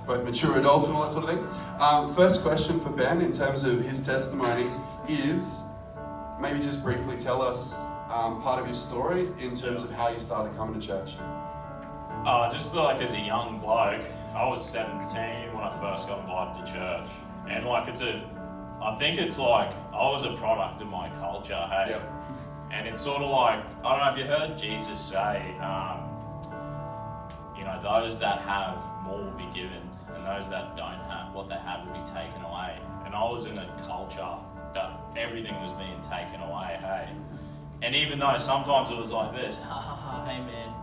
both mature adults and all that sort of thing. First question for Ben in terms of his testimony is, maybe just briefly tell us part of your story in terms of how you started coming to church. Just like as a young bloke, I was 17 when I first got invited to church. And like I think it's like, I was a product of my culture, hey? Yep. And it's sort of like, I don't know, have you heard Jesus say, those that have more will be given, and those that don't have, what they have will be taken away. And I was in a culture that everything was being taken away, hey? And even though sometimes it was like this, ha ha ha, hey man,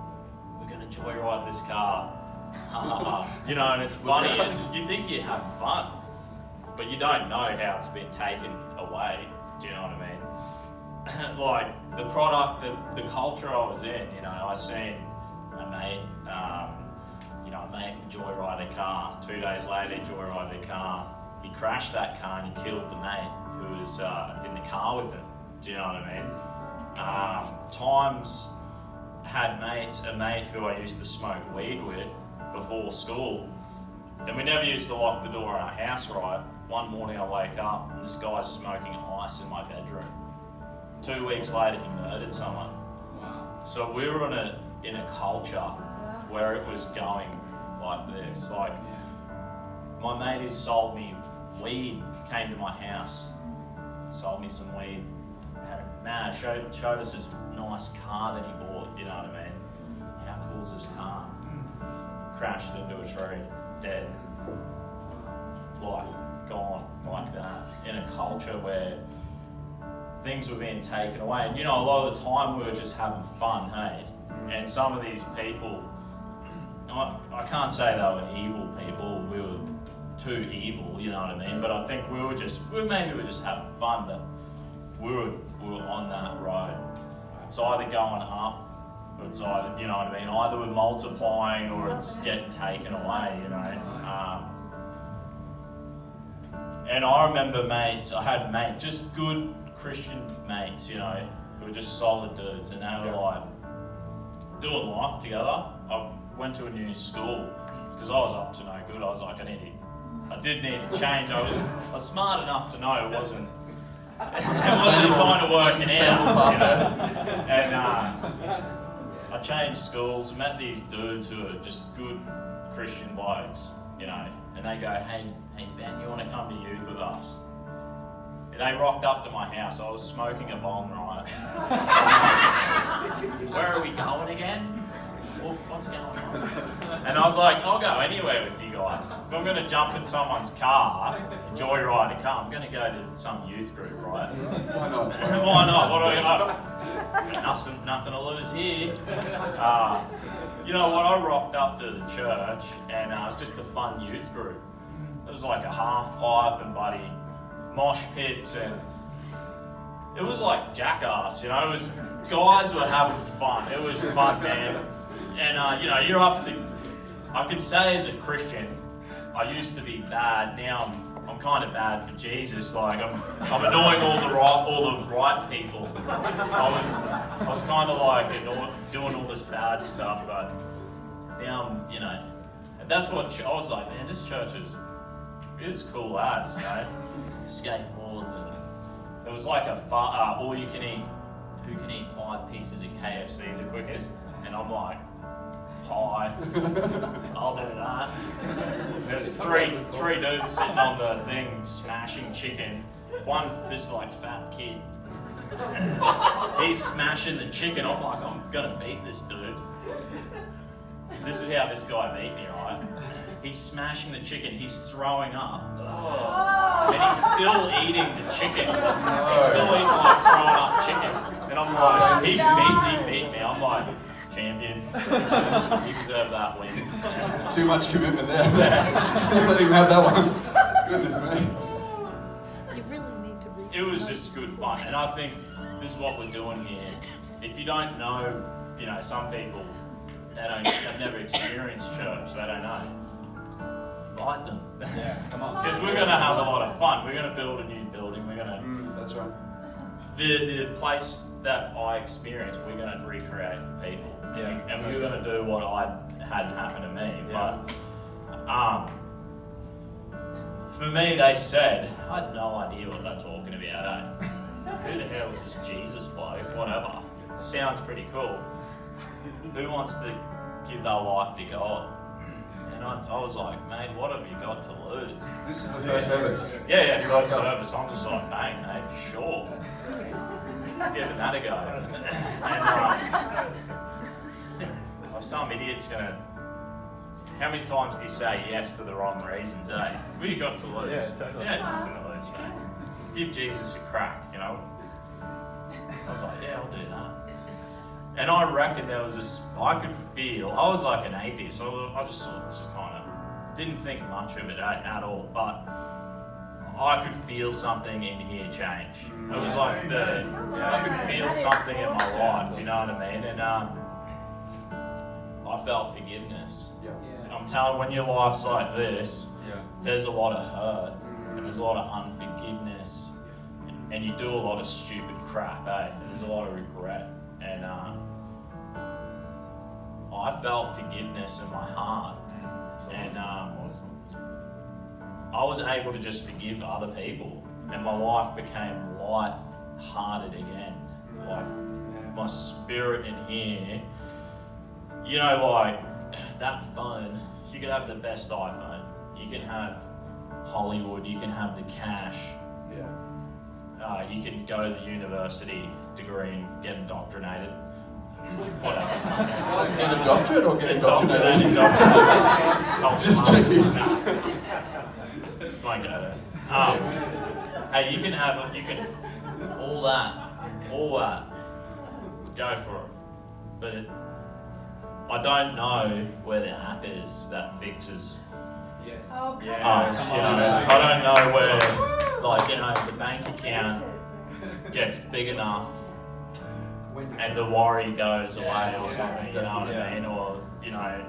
we're gonna joyride this car, ha ha ha. And it's funny, you think you have fun, but you don't know how it's been taken away, do you know what I mean? Like, the product, the culture I was in, I seen a mate, joyride a car. 2 days later, he joyrided a car. He crashed that car and he killed the mate who was in the car with him. Do you know what I mean? Times had a mate who I used to smoke weed with before school, and we never used to lock the door in our house, right? One morning I wake up and this guy's smoking ice in my bedroom. 2 weeks later, he murdered someone. Wow. So we were in a culture where it was going like this. Like, my mate who sold me weed came to my house, sold me some weed, showed us this nice car that he bought, you know what I mean? How cool is this car? Crashed into a tree, dead. Life gone like that. In a culture where things were being taken away. And a lot of the time we were just having fun, hey? And some of these people, I can't say they were evil people, we were too evil, you know what I mean? But I think maybe we were just having fun, but we were on that road. It's either going up, or it's either, you know what I mean? Either we're multiplying or it's getting taken away, And I remember I had mates, just good Christian mates, who were just solid dudes, and they were like doing life together. I went to a new school because I was up to no good. I was like, I did need to change. I was smart enough to know it wasn't kind of working out, And I changed schools, met these dudes who are just good Christian blokes, and they go, hey Ben, you want to come to youth with us? And they rocked up to my house. I was smoking a bong, right? Where are we going again? Well, what's going on? And I was like, I'll go anywhere with you guys. If I'm going to jump in someone's car and joyride a car, I'm going to go to some youth group, right? Why not? Why not? What do I got? Nothing to lose here. You know what? I rocked up to the church, and it was just a fun youth group. It was like a half pipe and bloody mosh pits, and it was like jackass. It was guys were having fun. It was fun, man. And you're up to. I could say as a Christian, I used to be bad. Now I'm kind of bad for Jesus. Like I'm annoying all the right people. I was kind of like doing all this bad stuff, but now and that's what I was like. Man, this church is cool as, skateboards, and there was like a all you can eat. Who can eat 5 pieces of KFC the quickest? And I'm like, hi, I'll do that. There's three dudes sitting on the thing smashing chicken. This like fat kid. He's smashing the chicken. I'm like, I'm gonna beat this dude. This is how this guy beat me, right? He's smashing the chicken. He's throwing up. And he's still eating the chicken. He's still eating like throwing up chicken. And I'm like, he beat me. I'm like, champion. You deserve that win. Too much commitment there. Let him have that one. Goodness me. You really need to read. It was just good fun. And I think this is what we're doing here. If you don't know, some people, they've never experienced church. They don't know. Invite them. Yeah, come on. Because we're going to have a lot of fun. We're going to build a new building. We're going to... That's right. The place that I experienced, we're going to recreate for people. Yeah. And we're going to do what I had happen to me. Yeah. But for me, they said, I had no idea what they're talking about, eh? Who the hell is this Jesus bloke? Whatever. Sounds pretty cool. Who wants to give their life to God? And I was like, mate, what have you got to lose? This is the first service. Yeah, first service. I'm just like, bang, mate, sure. Giving that a go. And some idiot's gonna. How many times do you say yes to the wrong reasons, eh? What have you got to lose? Yeah, totally. Yeah, nothing to lose, mate. Give Jesus a crack, you know? I was like, yeah, I'll do that. And I reckon there was I could feel, I was like an atheist, so I just sort of just kind of didn't think much of it at all, but I could feel something in here change. It was like I could feel something in my life, you know what I mean? And I felt forgiveness. Yeah. I'm telling you, when your life's like this, Yeah. there's a lot of hurt and there's a lot of unforgiveness and you do a lot of stupid crap, eh? There's a lot of regret. And I felt forgiveness in my heart. And I was able to just forgive other people. And my life became light-hearted again. Like, my spirit in here, you know, like, that phone, you could have the best iPhone. You can have Hollywood, you can have the cash. Yeah. You can go to the university degree and get indoctrinated. Whatever. Is that getting a doctorate or getting indoctrinated? Indoctrinated. Just checking. Don't go there. Hey, you can all that, go for it. But I don't know where the app is that fixes Yes. us. You know, I don't know where, like, you know, the bank account gets big enough and the worry goes away or something, you know what I mean? Or, you know,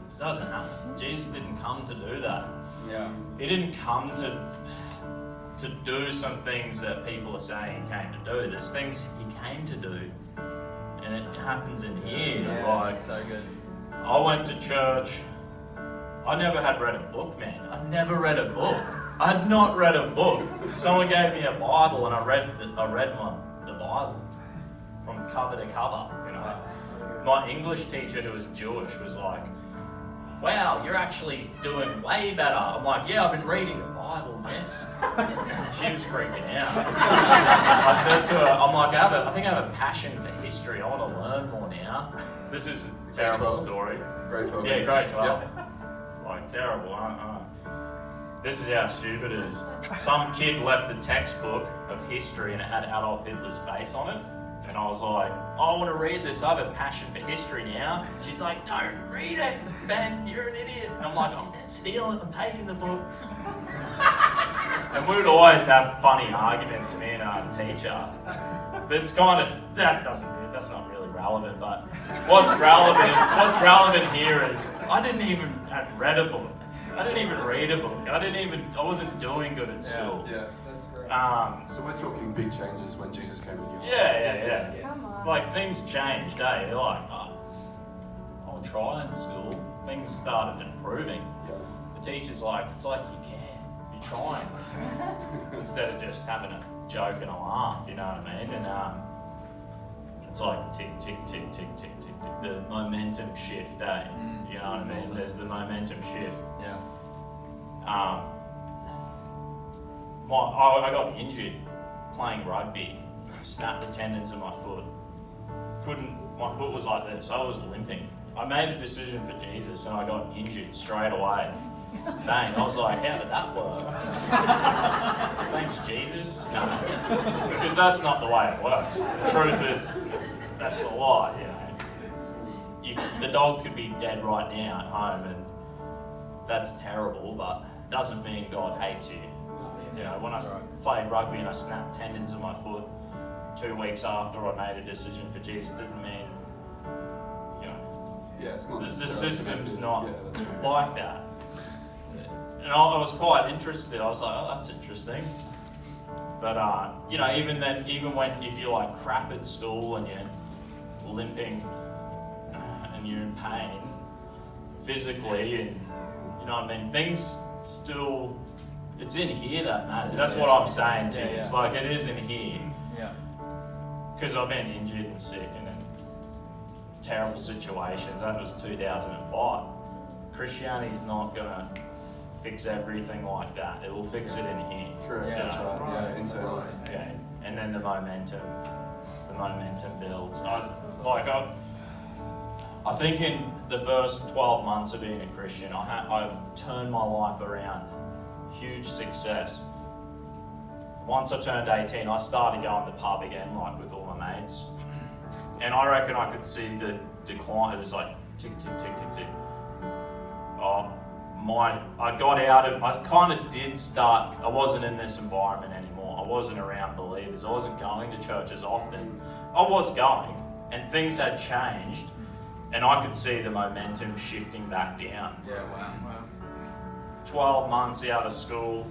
it doesn't happen. Jesus didn't come to do that. Yeah. He didn't come to do some things that people are saying he came to do. There's things he came to do. And it happens in here. Yeah, Like, so good. I went to church. I never had read a book, man. I never read a book. I had not read a book. Someone gave me a Bible and I read the Bible from cover to cover. You know, my English teacher, who was Jewish, was like, "Wow, you're actually doing way better." I'm like, "Yeah, I've been reading the Bible, miss." She was freaking out. I said to her, "I'm like, I think I have a passion for history. I want to learn more now." This is a terrible story. Grade 12. Yeah, grade 12. Yep. Like, terrible. This is how stupid it is. Some kid left a textbook of history and it had Adolf Hitler's face on it. And I was like, I want to read this. I have a passion for history now. She's like, don't read it, Ben, you're an idiot. And I'm like, I'm stealing, I'm taking the book. And we would always have funny arguments, me and our teacher. But it's kind of, that's not really relevant, but what's relevant here is I didn't even have read a book. I didn't even read a book. I wasn't doing good at school. Yeah. That's great. So we're talking big changes when Jesus came in here. Yeah. Come on. Like, things changed, eh? You're like, I'll try in school. Things started improving. Yeah. The teacher's like, it's like you care. You're trying. Instead of just having a joke and a laugh, you know what I mean? And it's like tick, tick, tick, tick, tick, tick, tick. The momentum shift, eh? You know what I mean? Awesome. There's the momentum shift. Yeah. I got injured playing rugby. Snapped the tendons in my foot. My foot was like this. I was limping. I made a decision for Jesus and I got injured straight away. Bang, I was like, how did that work? Thanks, Jesus. No, because that's not the way it works. The truth is, that's a lie, you know. The dog could be dead right now at home and that's terrible, but it doesn't mean God hates you. You know, when I played rugby and I snapped tendons in my foot 2 weeks after I made a decision for Jesus, didn't mean, you know, Yeah, it's not the necessarily system's connected. not Yeah, that's right. like that. And I was quite interested. I was like, oh, that's interesting. But, you know, even then, if you're like crap at school and you're limping and you're in pain physically and, you know what I mean, things still it's in here that matters. That's what I'm saying to you. It's like, it is in here. Yeah. Because I've been injured and sick and in terrible situations. That was 2005. Christianity's not gonna fix everything like that. It will fix it in here. Correct. Yeah. That's right. Yeah, internally. Yeah. And then the momentum builds. I think in the first 12 months of being a Christian, I turned my life around. Huge success. Once I turned 18, I started going to the pub again, like with all my mates. And I reckon I could see the decline. It was like tick, tick, tick, tick, tick. I got out of, I kind of did start, I wasn't in this environment anymore. I wasn't around believers. I wasn't going to church as often. I was going, and things had changed, and I could see the momentum shifting back down. Yeah, wow. 12 months out of school,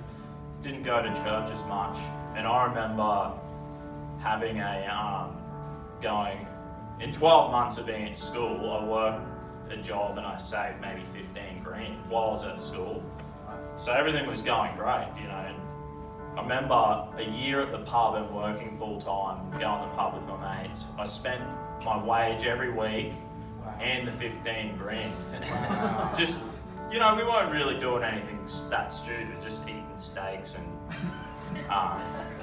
didn't go to church as much, and I remember having going, in 12 months of being at school, I worked a job and I saved maybe 15 grand while I was at school. So everything was going great, you know. And I remember a year at the pub and working full time, going to the pub with my mates. I spent my wage every week and the 15 grand. Wow. Just, you know, we weren't really doing anything that stupid, just eating steaks and,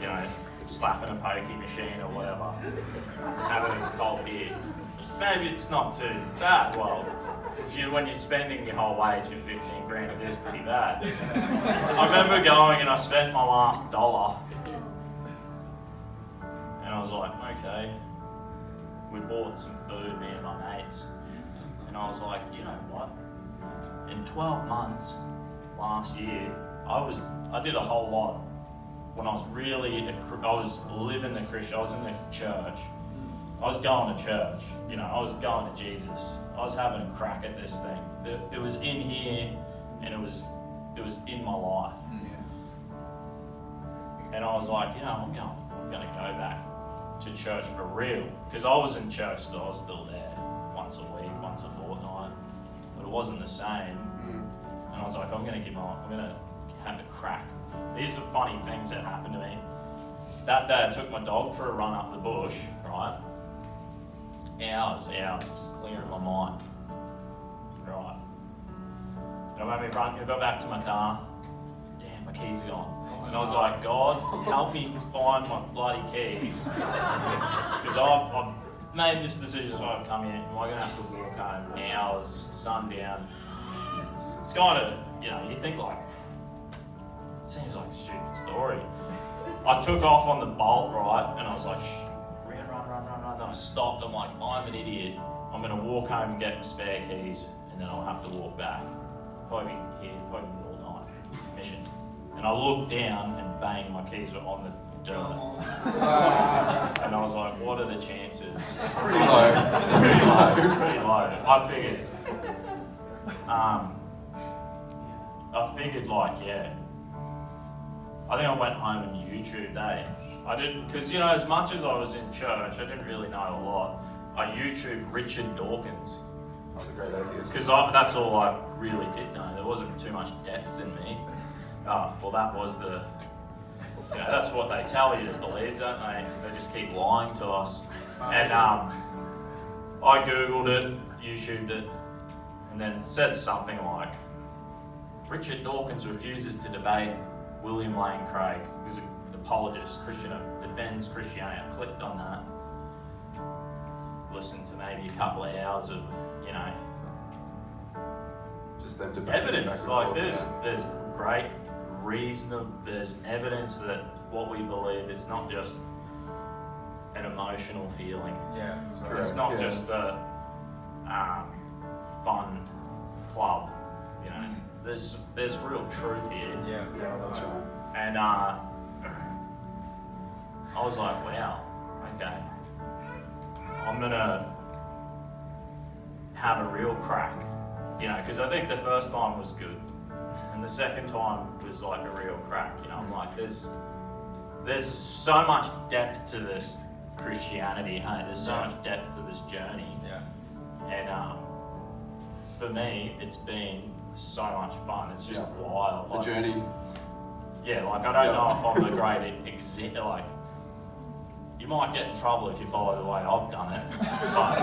you know, slapping a pokey machine or whatever, having a cold beer. Maybe it's not too bad. Well, when you're spending your whole wage of 15 grand, it is pretty bad. I remember going and I spent my last $1. And I was like, okay. We bought some food, me and my mates. And I was like, you know what? In 12 months last year, I did a whole lot. When I was I was living the Christian, I was in the church. I was going to church, you know, I was going to Jesus. I was having a crack at this thing. It was in here, and it was in my life. And I was like, you know, I'm going to go back to church for real. Because I was in church, so I was still there once a week, once a fortnight. But it wasn't the same. And I was like, I'm going to have a crack. These are funny things that happened to me. That day I took my dog for a run up the bush, right? Hours out, just clearing my mind. Right. And I got back to my car. Damn, my keys are gone. And I was like, God, help me find my bloody keys. Because I've made this decision as I've come here. Am I going to have to walk home hours, sundown? It's kind of, you know, you think like, it seems like a stupid story. I took off on the bolt, right, and I was like, run. Then I stopped. I'm like, I'm an idiot. I'm going to walk home and get my spare keys, and then I'll have to walk back. Probably here, probably all night. Mission. And I looked down, and bang, my keys were on the dirt. And I was like, what are the chances? Pretty low. Pretty low. Pretty low. I figured like, yeah. I think I went home and YouTubed, I didn't, because, you know, as much as I was in church, I didn't really know a lot. I YouTubed Richard Dawkins. Oh, the great atheist. Because that's all I really did know. There wasn't too much depth in me. Well, that was the, you know, that's what they tell you to believe, don't they? They just keep lying to us. And I Googled it, YouTubed it, and then it said something like, Richard Dawkins refuses to debate William Lane Craig, who's an apologist, Christian, defends Christianity. I clicked on that, listened to maybe a couple of hours of, you know, just them debating evidence. back and Like forth, there's great reason, there's evidence that what we believe is not just an emotional feeling. Yeah. Correct, It's not yeah. just a fun club, you know. There's real truth here. Yeah. Yeah, that's right. And I was like, wow, okay. I'm gonna have a real crack, you know, because I think the first time was good, and the second time was like a real crack, you know. I'm like, there's so much depth to this Christianity, hey, there's so much depth to this journey. Yeah. And for me, it's been so much fun. It's just Yeah. wild. The journey. Yeah, like I don't know if I'm a great like. You might get in trouble if you follow the way I've done it, but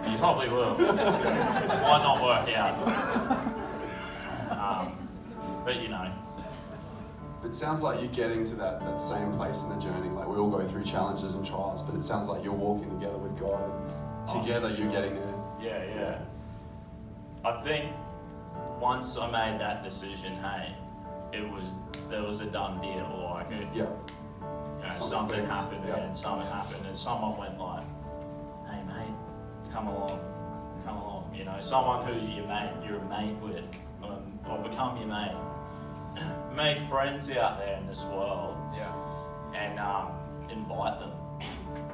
you probably will. Might not work out. But you know. It sounds like you're getting to that same place in the journey. Like we all go through challenges and trials, but it sounds like you're walking together with God, and together you're getting there. Yeah. I think once I made that decision, hey, there was a done deal. Like something happened, and something happened, and someone went like, "Hey mate, come along." You know, someone who you're a mate with, or become your mate. Make friends out there in this world, and invite them.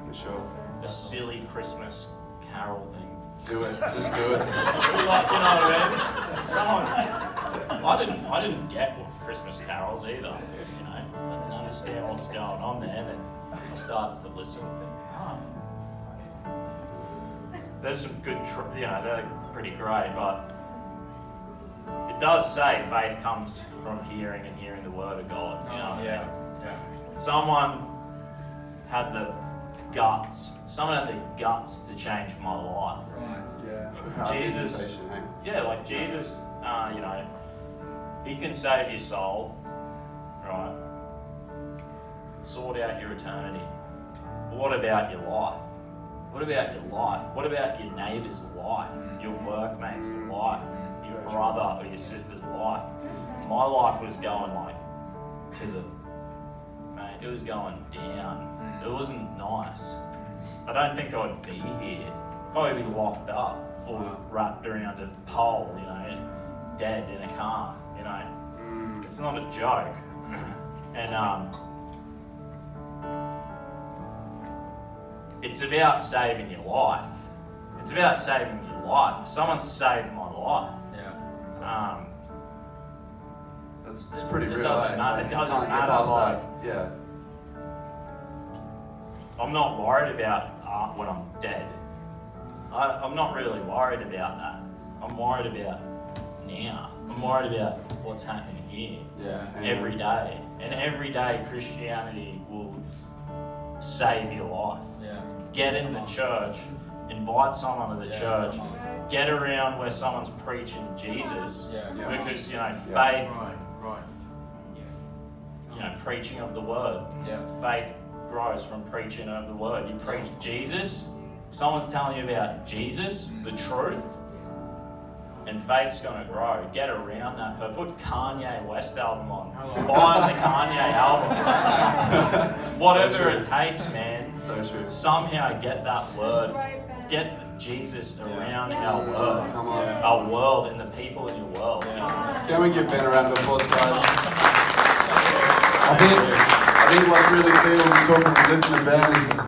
For sure. A silly Christmas carol thing. Do it. Just do it. Like, you know what I mean? I didn't get Christmas carols either. You know, I didn't understand what was going on there. And then I started to listen. There's some good, they're pretty great, but it does say faith comes from hearing and hearing the word of God. You know? Yeah. Someone had the guts. Someone had the guts to change my life. Yeah. Jesus. Like Jesus. He can save your soul, right? Sort out your eternity. But what about your life? What about your life? What about your neighbour's life? Your workmate's life? Your brother or your sister's life? My life was going like it was going down. It wasn't nice. I don't think I'd be here. I'd probably be locked up or wrapped around a pole, dead in a car, It's not a joke. And it's about saving your life. It's about saving your life. Someone saved my life. It's pretty real. It doesn't matter. It doesn't matter. I'm not worried about when I'm dead. I'm not really worried about that. I'm worried about now. I'm worried about what's happening here. Every day. And every day Christianity will save your life. Get in the church, invite someone to the church, get around where someone's preaching Jesus, because faith, preaching of the word, faith grows from preaching of the word. You preach Jesus, someone's telling you about Jesus, the truth, and faith's going to grow. Get around that person. Put Kanye West album on. Buy the Kanye album. Whatever it takes, man. So true. Somehow get that word. Get Jesus around our world. Come on. Our world and the people in your world. Can we give Ben a round of applause, guys? I think what's really clear when we talk and listen to Ben is